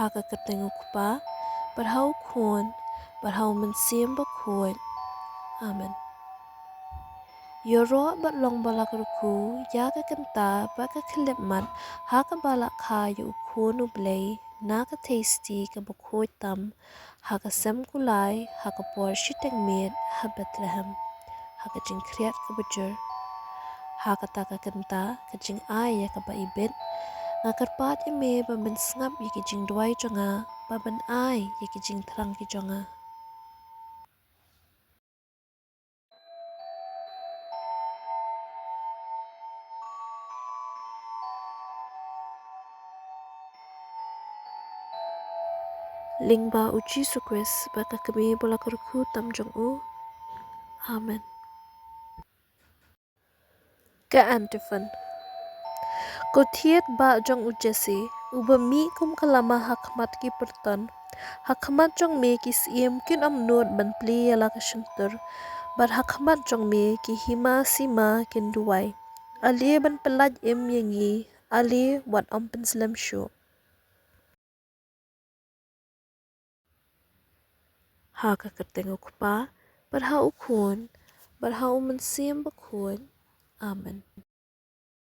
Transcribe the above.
haka ketengok pa, berhau kun, berhau mensim bakhuid. Amen. Yoro bat long balak ruku, ya ka kenta, baka kelipmat, haka balak ka yu kun ublay, naka tasty ka bakhuid tam, haka sem kulay, haka por shiteng mit, ha Bethlehem, haka jing kriat ka bujur, haka taka kenta, ka jing ay ka ba ibit, ngakar pat ime ba ben sngap yaki jing duay jonga, ba ben ay yaki jing terang ki jonga. Lingba uji sukres baka kami bola kerku tam jong u. Amen. Ka antiphon. Ko thiet ba jong u jesse uba mi kum kalama hakmat ki pertan. Hakmat jong me ki siem kin am nod ban pli ala ka shintur. Bar hakmat jong me ki hima sima kin duwai. Ali ban pelaj im yangi. Ali wat om penslam shu. Haka ketengok pa, berhau kun, berhau mensim bakhuid. Amen.